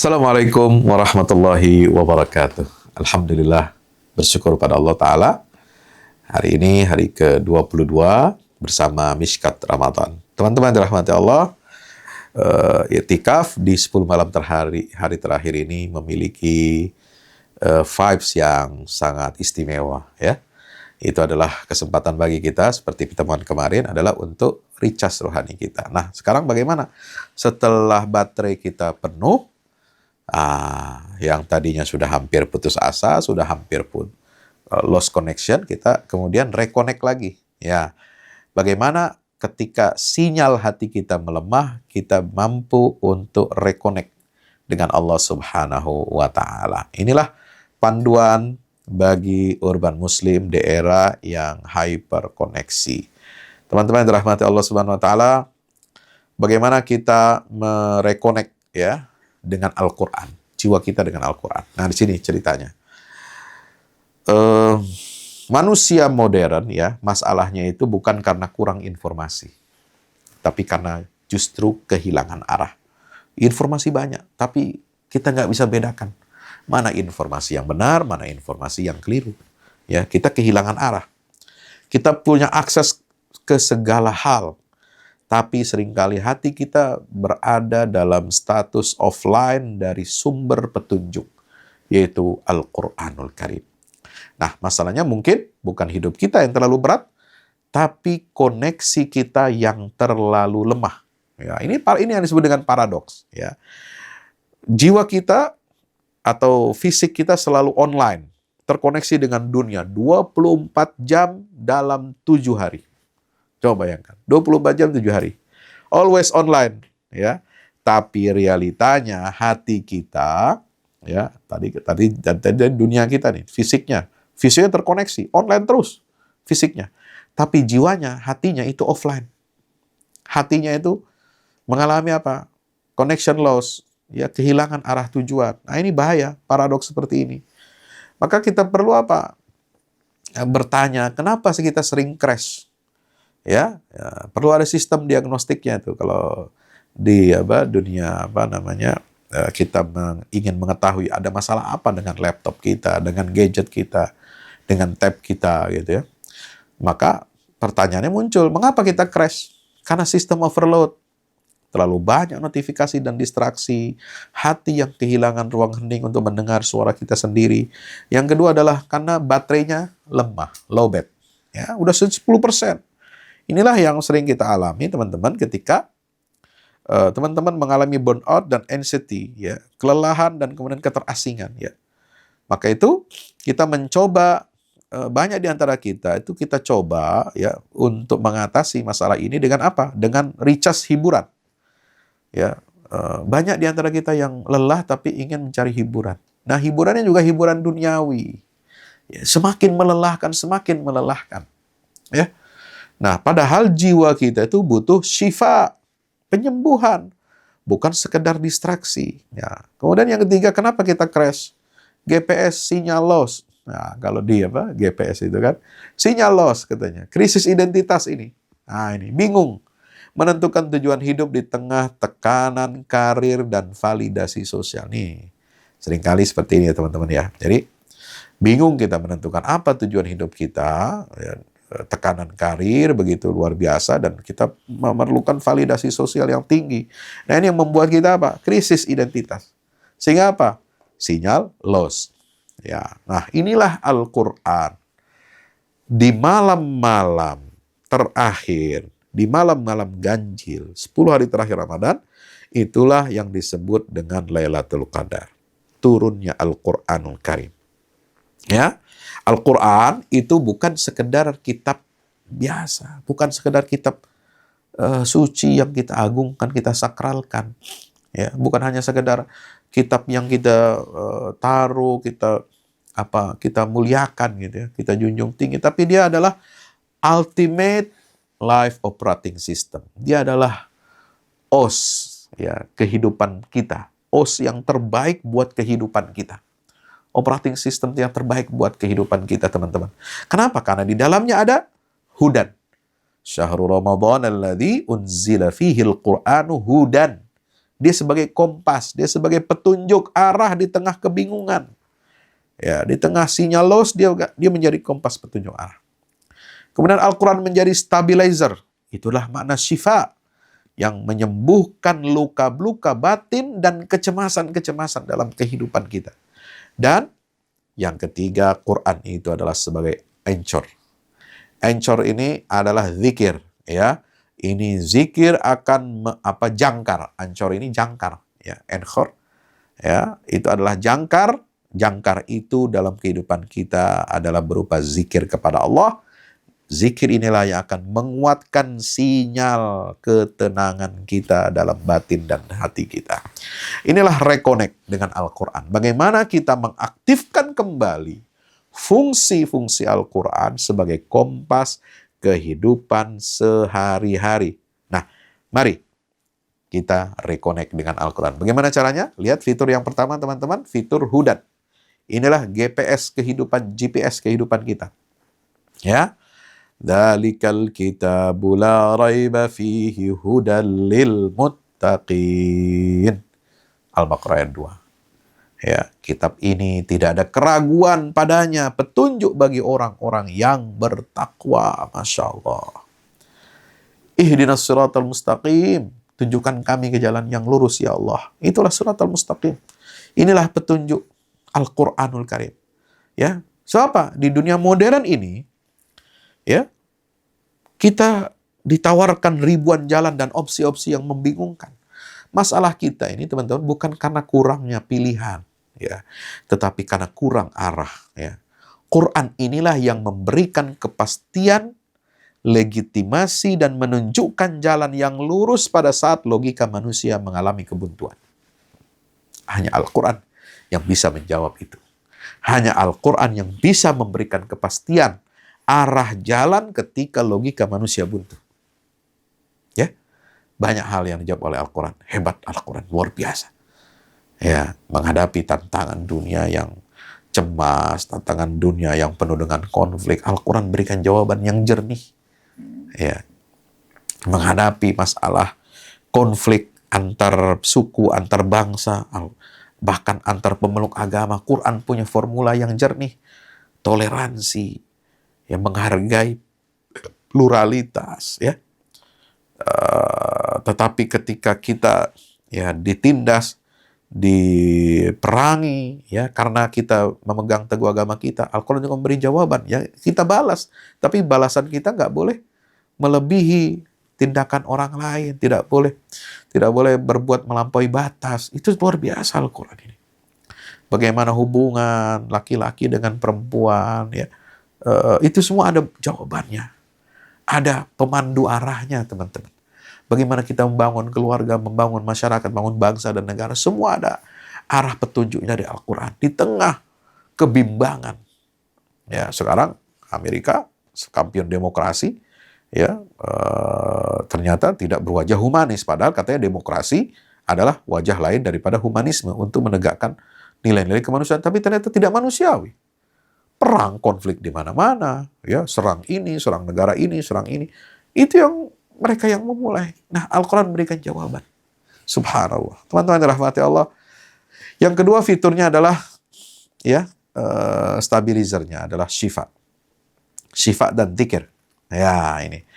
Assalamualaikum warahmatullahi wabarakatuh. Alhamdulillah, bersyukur pada Allah Ta'ala. Hari ini hari ke-22 bersama Mishkat Ramadan. Teman-teman dirahmati Allah, i'tikaf di 10 malam hari terakhir ini memiliki vibes yang sangat istimewa, ya. Itu adalah kesempatan bagi kita, seperti pertemuan kemarin, adalah untuk recharge rohani kita. Nah, sekarang bagaimana? Setelah baterai kita penuh, yang tadinya sudah hampir putus asa, sudah hampir pun lost connection, kita kemudian reconnect lagi. Ya, bagaimana ketika sinyal hati kita melemah, kita mampu untuk reconnect dengan Allah Subhanahu wa Ta'ala. Inilah panduan bagi urban muslim di era yang hyperkoneksi. Teman-teman yang dirahmati Allah Subhanahu wa Ta'ala, bagaimana kita mereconnect, ya, dengan Al-Quran, jiwa kita dengan Al-Quran. Nah, di sini ceritanya. Manusia modern, ya, masalahnya itu bukan karena kurang informasi, tapi karena justru kehilangan arah. Informasi banyak, tapi kita nggak bisa bedakan mana informasi yang benar, mana informasi yang keliru. Ya, kita kehilangan arah. Kita punya akses ke segala hal, tapi seringkali hati kita berada dalam status offline dari sumber petunjuk, yaitu Al-Quranul Karim. Nah, masalahnya mungkin bukan hidup kita yang terlalu berat, tapi koneksi kita yang terlalu lemah. Ya, ini yang disebut dengan paradoks. Ya. Jiwa kita atau fisik kita selalu online, terkoneksi dengan dunia 24 jam dalam 7 hari. Coba bayangkan, 24 jam 7 hari. Always online, ya. Tapi realitanya hati kita, ya, tadi dunia kita nih, fisiknya terkoneksi, online terus fisiknya. Tapi jiwanya, hatinya itu offline. Hatinya itu mengalami apa? Connection loss, ya, kehilangan arah tujuan. Nah, ini bahaya, paradoks seperti ini. Maka kita perlu apa? Bertanya, kenapa sih kita sering crash? Ya, perlu ada sistem diagnostiknya tuh. Kalau di dunia kita ingin mengetahui ada masalah apa dengan laptop kita, dengan gadget kita, dengan tab kita, gitu ya. Maka pertanyaannya muncul, mengapa kita crash? Karena sistem overload. Terlalu banyak notifikasi dan distraksi, hati yang kehilangan ruang hening untuk mendengar suara kita sendiri. Yang kedua adalah karena baterainya lemah, low bat. Ya, udah 10%. Inilah yang sering kita alami, teman-teman, ketika teman-teman mengalami burnout dan anxiety, ya, kelelahan dan kemudian keterasingan, ya. Maka itu kita mencoba, banyak di antara kita itu kita coba, ya, untuk mengatasi masalah ini dengan apa? Dengan recharge hiburan. Ya, banyak di antara kita yang lelah tapi ingin mencari hiburan. Nah, hiburannya juga hiburan duniawi. Ya, semakin melelahkan, ya. Nah, padahal jiwa kita itu butuh syifa, penyembuhan, bukan sekedar distraksi. Ya. Kemudian yang ketiga, kenapa kita crash? GPS sinyal loss. Nah, kalau di GPS itu kan, sinyal loss katanya. Krisis identitas ini. Nah, ini bingung menentukan tujuan hidup di tengah tekanan karir dan validasi sosial. Nih, seringkali seperti ini ya, teman-teman, ya. Jadi, bingung kita menentukan apa tujuan hidup kita, ya. Tekanan karir begitu luar biasa dan kita memerlukan validasi sosial yang tinggi. Nah, ini yang membuat kita apa? Krisis identitas. Sehingga apa? Sinyal loss. Ya. Nah, inilah Al-Qur'an. Di malam-malam terakhir, di malam-malam ganjil, 10 hari terakhir Ramadan, itulah yang disebut dengan Lailatul Qadar. Turunnya Al-Qur'anul Karim. Ya. Al-Quran itu bukan sekedar kitab biasa, bukan sekedar kitab suci yang kita agungkan, kita sakralkan, ya, bukan hanya sekedar kitab yang kita taruh, kita muliakan, gitu ya, kita junjung tinggi, tapi dia adalah ultimate life operating system. Dia adalah OS, ya, kehidupan kita, OS yang terbaik buat kehidupan kita. Operating system yang terbaik buat kehidupan kita, teman-teman. Kenapa? Karena di dalamnya ada hudan. Syahrul Ramadan alladzi unzila fihil Qur'anu hudan Dia sebagai kompas, dia sebagai petunjuk arah di tengah kebingungan. Ya, di tengah sinyal loss dia menjadi kompas petunjuk arah. Kemudian Al-Quran menjadi stabilizer. Itulah makna syifa, yang menyembuhkan luka-luka batin dan kecemasan-kecemasan dalam kehidupan kita. Dan yang ketiga, Quran itu adalah sebagai anchor. Anchor ini adalah zikir, ya. Ini zikir akan jangkar. Anchor ini jangkar, ya. Anchor, ya, itu adalah jangkar. Jangkar itu dalam kehidupan kita adalah berupa zikir kepada Allah. Zikir inilah yang akan menguatkan sinyal ketenangan kita dalam batin dan hati kita. Inilah reconnect dengan Al-Quran. Bagaimana kita mengaktifkan kembali fungsi-fungsi Al-Quran sebagai kompas kehidupan sehari-hari. Nah, mari kita reconnect dengan Al-Quran. Bagaimana caranya? Lihat fitur yang pertama, teman-teman, fitur Hudan. Inilah GPS kehidupan kita. Ya. Dzalikal kitabu la raiba fihi hudal lil muttaqin. Al-Baqarah ayat 2. Ya, kitab ini tidak ada keraguan padanya, petunjuk bagi orang-orang yang bertakwa. Masya Allah. Ihdinas siratal mustaqim. Tunjukkan kami ke jalan yang lurus, ya Allah. Itulah siratal mustaqim. Inilah petunjuk Al-Quranul Karim. Ya, siapa? Di dunia modern ini, ya, kita ditawarkan ribuan jalan dan opsi-opsi yang membingungkan. Masalah kita ini, teman-teman, bukan karena kurangnya pilihan, ya, tetapi karena kurang arah. Ya. Quran inilah yang memberikan kepastian, legitimasi, dan menunjukkan jalan yang lurus pada saat logika manusia mengalami kebuntuan. Hanya Al-Quran yang bisa menjawab itu. Hanya Al-Quran yang bisa memberikan kepastian arah jalan ketika logika manusia buntu. Ya, banyak hal yang dijawab oleh Al-Quran. Hebat Al-Quran, luar biasa. Ya, menghadapi tantangan dunia yang cemas, tantangan dunia yang penuh dengan konflik, Al-Quran berikan jawaban yang jernih. Ya, menghadapi masalah konflik antar suku, antar bangsa, bahkan antar pemeluk agama, Quran punya formula yang jernih. Toleransi, yang menghargai pluralitas, ya. Tetapi ketika kita, ya, ditindas, diperangi, ya, karena kita memegang teguh agama kita, Al-Quran juga memberi jawaban, ya, kita balas. Tapi balasan kita nggak boleh melebihi tindakan orang lain, tidak boleh berbuat melampaui batas. Itu luar biasa Al-Quran ini. Bagaimana hubungan laki-laki dengan perempuan, ya. Itu semua ada jawabannya. Ada pemandu arahnya, teman-teman. Bagaimana kita membangun keluarga, membangun masyarakat, membangun bangsa dan negara. Semua ada arah petunjuknya di Al-Quran. Di tengah kebimbangan. Ya, sekarang Amerika, kampion demokrasi, ya, ternyata tidak berwajah humanis. Padahal katanya demokrasi adalah wajah lain daripada humanisme untuk menegakkan nilai-nilai kemanusiaan. Tapi ternyata tidak manusiawi. Perang, konflik di mana-mana, ya, serang ini, serang negara ini, serang ini. Itu yang mereka yang memulai. Nah, Al-Quran berikan jawaban. Subhanallah. Teman-teman dirahmati Allah. Yang kedua fiturnya adalah, ya, stabilizernya adalah syifa. Syifa dan zikir. Ya, ini.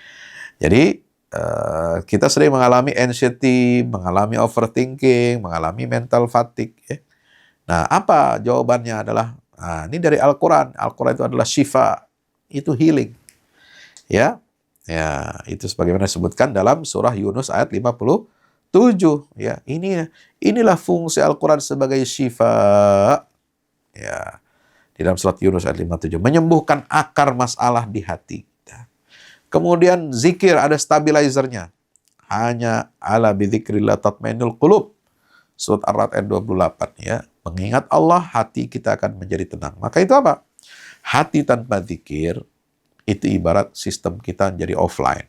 Jadi, kita sering mengalami anxiety, mengalami overthinking, mengalami mental fatigue. Ya. Nah, apa jawabannya adalah, nah, ini dari Al-Quran. Al-Quran itu adalah syifa. Itu healing. Ya. Ya, itu sebagaimana disebutkan dalam surah Yunus ayat 57. Ya, inilah fungsi Al-Quran sebagai syifa. Ya. Di dalam surat Yunus ayat 57. Menyembuhkan akar masalah di hati kita. Kemudian zikir ada stabilizernya. Hanya ala bidzikrillah tatmainnul qulub. Surat Ar-Ra'd ayat 28, ya. Mengingat Allah, hati kita akan menjadi tenang. Maka itu apa? Hati tanpa zikir itu ibarat sistem kita jadi offline.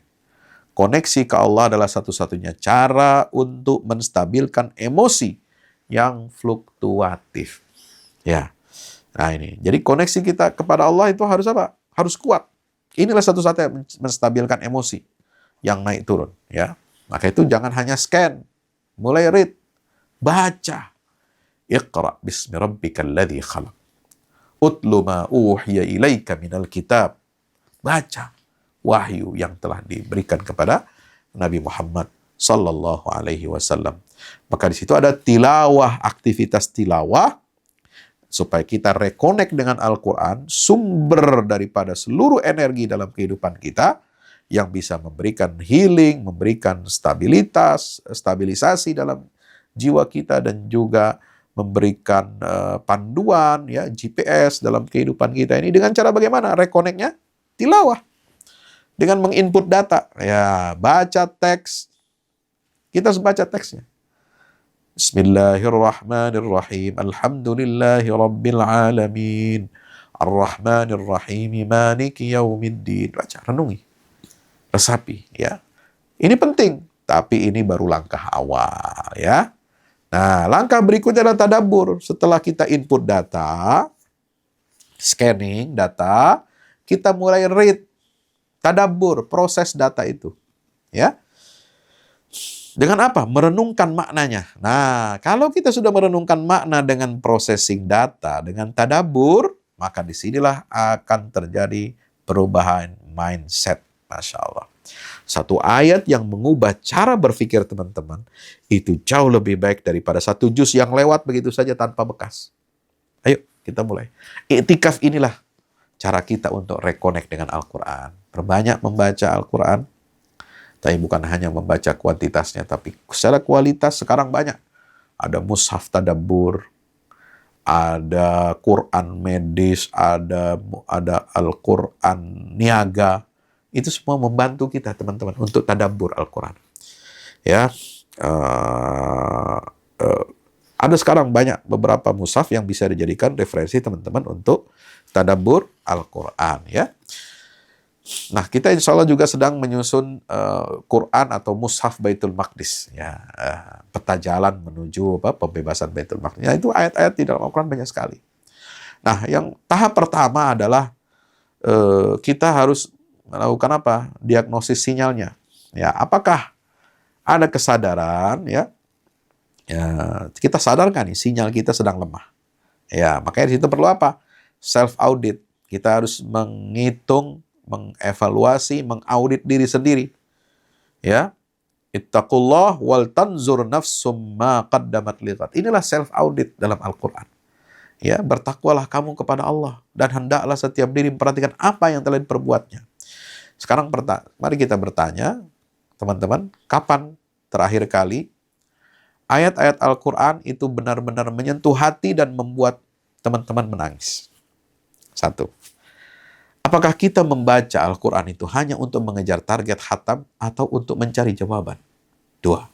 Koneksi ke Allah adalah satu-satunya cara untuk menstabilkan emosi yang fluktuatif. Ya. Nah, ini. Jadi koneksi kita kepada Allah itu harus apa? Harus kuat. Inilah satu-satunya menstabilkan emosi yang naik turun, ya. Maka itu jangan hanya scan, mulai read, Baca. Iqra bismi rabbikal ladzi khalaq. Utlu ma uhiya ilaika minal kitab. Baca wahyu yang telah diberikan kepada Nabi Muhammad sallallahu alaihi wasallam. Maka di situ ada tilawah, aktivitas tilawah supaya kita reconnect dengan Al-Quran, sumber daripada seluruh energi dalam kehidupan kita yang bisa memberikan healing, memberikan stabilisasi dalam jiwa kita dan juga memberikan panduan ya GPS dalam kehidupan kita ini. Dengan cara bagaimana reconnect-nya? Tilawah. Dengan menginput data, ya baca teks. Kita harus baca teksnya. Bismillahirrahmanirrahim. Alhamdulillahi rabbil alamin. Ar-Rahmanir-Rahim. Maliki yaumiddin. Baca, renungi. Resapi, ya. Ini penting, tapi ini baru langkah awal, ya. Nah, langkah berikutnya adalah tadabbur. Setelah kita input data, scanning data, kita mulai read, tadabbur, proses data itu. Ya. Dengan apa? Merenungkan maknanya. Nah, kalau kita sudah merenungkan makna dengan processing data, dengan tadabbur, maka disinilah akan terjadi perubahan mindset. Masya Allah. Satu ayat yang mengubah cara berpikir teman-teman, itu jauh lebih baik daripada satu juz yang lewat begitu saja tanpa bekas. Ayo, kita mulai. Iktikaf inilah cara kita untuk reconnect dengan Al-Quran. Perbanyak membaca Al-Quran, tapi bukan hanya membaca kuantitasnya, tapi secara kualitas sekarang banyak. Ada mushaf tadabbur, ada Quran medis, ada Al-Quran niaga. Itu semua membantu kita teman-teman untuk tadabbur Al-Quran. Ya, ada sekarang banyak beberapa mushaf yang bisa dijadikan referensi teman-teman untuk tadabbur Al-Quran. Ya, nah kita insya Allah juga sedang menyusun Quran atau mushaf Baitul Maqdis. Ya, peta jalan menuju pembebasan Baitul Maqdis. Ya, itu ayat-ayat di dalam Al-Quran banyak sekali. Nah, yang tahap pertama adalah kita harus melakukan apa? Diagnosis sinyalnya. Ya, apakah ada kesadaran ya? Ya, kita sadarkan nih sinyal kita sedang lemah. Ya, makanya di situ perlu apa? Self audit. Kita harus menghitung, mengevaluasi, mengaudit diri sendiri. Ya. Ittaqullah wal tanzur nafsum ma qaddamat liqad. Inilah self audit dalam Al-Qur'an. Ya, bertakwalah kamu kepada Allah dan hendaklah setiap diri memperhatikan apa yang telah diperbuatnya. Sekarang mari kita bertanya, teman-teman, kapan terakhir kali ayat-ayat Al-Quran itu benar-benar menyentuh hati dan membuat teman-teman menangis? Satu, apakah kita membaca Al-Quran itu hanya untuk mengejar target khatam atau untuk mencari jawaban? Dua,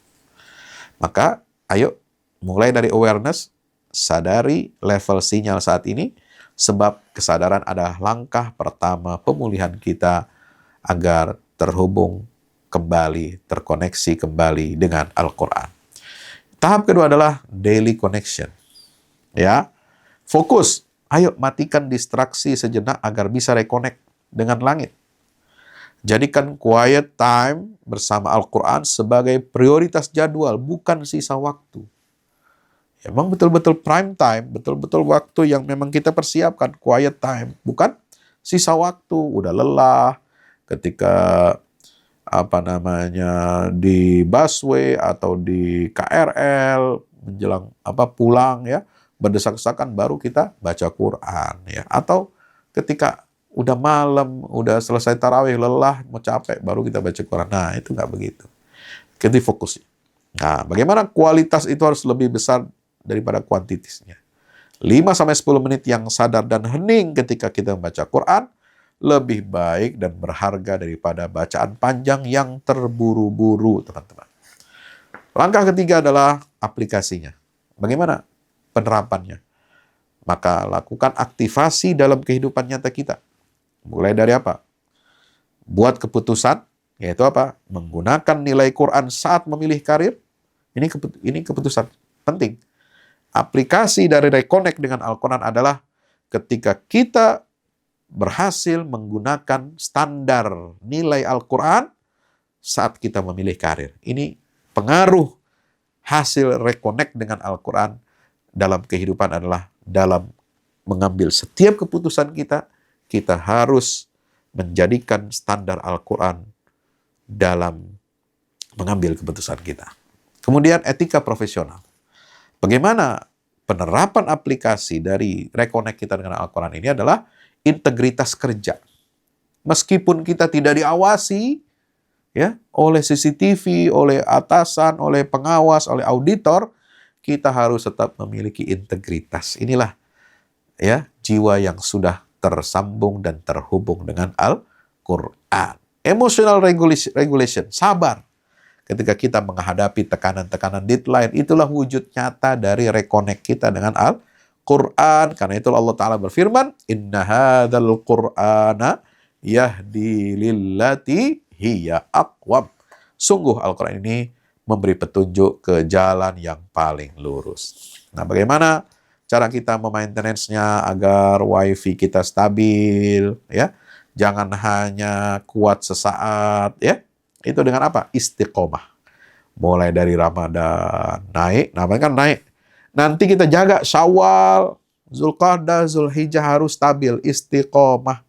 maka ayo mulai dari awareness, sadari level sinyal saat ini, sebab kesadaran adalah langkah pertama pemulihan kita agar terhubung kembali, terkoneksi kembali dengan Al-Quran. Tahap kedua adalah daily connection. Ya, fokus. Ayo matikan distraksi sejenak agar bisa reconnect dengan langit. Jadikan quiet time bersama Al-Quran sebagai prioritas jadwal, bukan sisa waktu. Memang betul-betul prime time, betul-betul waktu yang memang kita persiapkan, quiet time, bukan sisa waktu, udah lelah, ketika di busway atau di KRL menjelang pulang ya, berdesak-desakan baru kita baca Quran ya, atau ketika udah malam, udah selesai tarawih, lelah, mau capek, baru kita baca Quran. Nah, itu nggak begitu. Kita fokus. Nah, bagaimana kualitas itu harus lebih besar daripada kuantitasnya. 5-10 menit yang sadar dan hening ketika kita membaca Quran lebih baik dan berharga daripada bacaan panjang yang terburu-buru, teman-teman. Langkah ketiga adalah aplikasinya. Bagaimana penerapannya? Maka lakukan aktivasi dalam kehidupan nyata kita. Mulai dari apa? Buat keputusan, yaitu apa? Menggunakan nilai Quran saat memilih karir. Ini keputusan penting. Aplikasi dari reconnect dengan Al-Quran adalah ketika kita berhasil menggunakan standar nilai Al-Quran saat kita memilih karir. Ini pengaruh hasil reconnect dengan Al-Quran dalam kehidupan adalah dalam mengambil setiap keputusan kita, kita harus menjadikan standar Al-Quran dalam mengambil keputusan kita. Kemudian etika profesional. Bagaimana penerapan aplikasi dari reconnect kita dengan Al-Quran ini adalah integritas kerja. Meskipun kita tidak diawasi ya oleh CCTV, oleh atasan, oleh pengawas, oleh auditor, kita harus tetap memiliki integritas. Inilah ya jiwa yang sudah tersambung dan terhubung dengan Al-Quran. Emotional regulation, sabar. Ketika kita menghadapi tekanan-tekanan deadline, itulah wujud nyata dari reconnect kita dengan Al-Quran. Karena itu Allah Ta'ala berfirman, Inna hadzal Qur'ana yahdi lillati hiya aqwam. Sungguh Al-Quran ini memberi petunjuk ke jalan yang paling lurus. Nah, bagaimana cara kita memaintenance-nya agar wifi kita stabil, ya? Jangan hanya kuat sesaat, ya. Itu dengan apa? Istiqomah. Mulai dari Ramadan naik, namanya kan naik. Nanti kita jaga Syawal, Zulqa'dah, Zulhijjah harus stabil, istiqomah.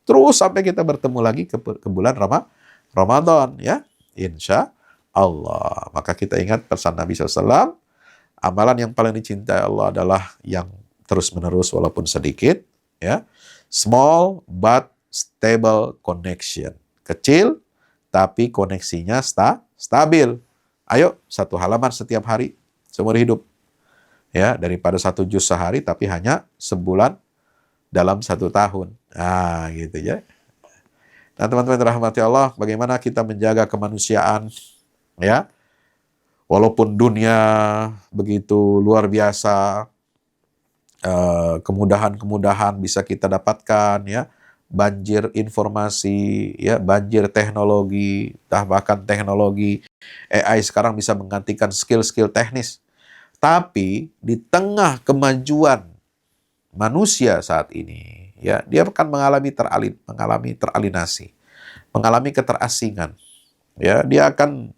Terus sampai kita bertemu lagi ke bulan Ramadan, ya. Insya Allah. Maka kita ingat pesan Nabi SAW, amalan yang paling dicintai Allah adalah yang terus-menerus walaupun sedikit, ya. Small but stable connection. Kecil tapi koneksinya stabil. Ayo, 1 halaman setiap hari, seumur hidup. Ya, daripada 1 juz sehari, tapi hanya sebulan dalam 1 tahun. Nah, gitu ya. Nah, teman-teman rahmati Allah, bagaimana kita menjaga kemanusiaan, ya. Walaupun dunia begitu luar biasa, kemudahan-kemudahan bisa kita dapatkan, ya. Banjir informasi, ya, banjir teknologi, bahkan teknologi AI sekarang bisa menggantikan skill-skill teknis. Tapi di tengah kemajuan manusia saat ini, ya, dia akan mengalami teralinasi, mengalami keterasingan. Ya, dia akan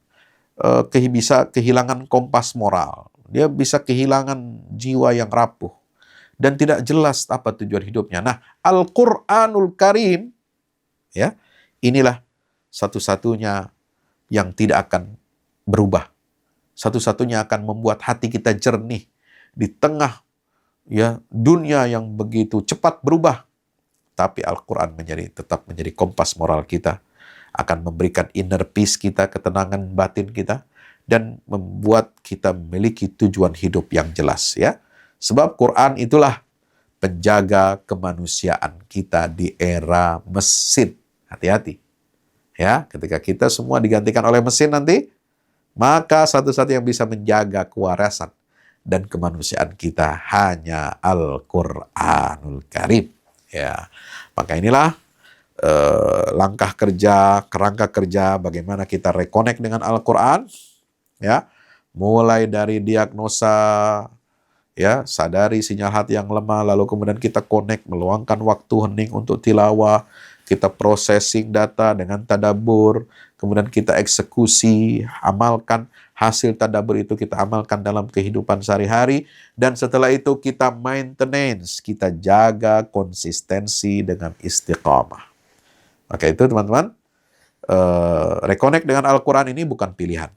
bisa kehilangan kompas moral. Dia bisa kehilangan jiwa yang rapuh. Dan tidak jelas apa tujuan hidupnya. Nah, Al-Quranul Karim, ya, inilah satu-satunya yang tidak akan berubah. Satu-satunya akan membuat hati kita jernih di tengah ya dunia yang begitu cepat berubah. Tapi Al-Quran tetap menjadi kompas moral kita, akan memberikan inner peace kita, ketenangan batin kita, dan membuat kita memiliki tujuan hidup yang jelas, ya. Sebab Quran itulah penjaga kemanusiaan kita di era mesin. Hati-hati. Ya, ketika kita semua digantikan oleh mesin nanti, maka satu-satunya yang bisa menjaga kewarasan dan kemanusiaan kita hanya Al-Quranul Karim. Ya, maka inilah langkah kerja, kerangka kerja bagaimana kita reconnect dengan Al-Quran. Ya, mulai dari diagnosa, ya, sadari sinyal hati yang lemah, lalu kemudian kita connect, meluangkan waktu hening untuk tilawah, kita processing data dengan tadabbur, kemudian kita eksekusi, amalkan hasil tadabbur itu, kita amalkan dalam kehidupan sehari-hari, dan setelah itu kita maintenance, kita jaga konsistensi dengan istiqamah. Maka itu teman-teman, reconnect dengan Al-Quran ini bukan pilihan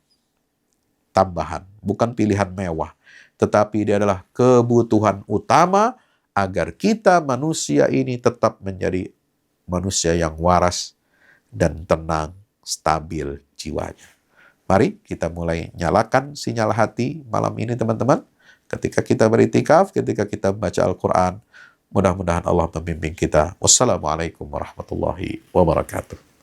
tambahan, bukan pilihan mewah, tetapi dia adalah kebutuhan utama agar kita manusia ini tetap menjadi manusia yang waras dan tenang, stabil jiwanya. Mari kita mulai nyalakan sinyal hati malam ini teman-teman. Ketika kita beriktikaf, ketika kita membaca Al-Quran, mudah-mudahan Allah membimbing kita. Wassalamualaikum warahmatullahi wabarakatuh.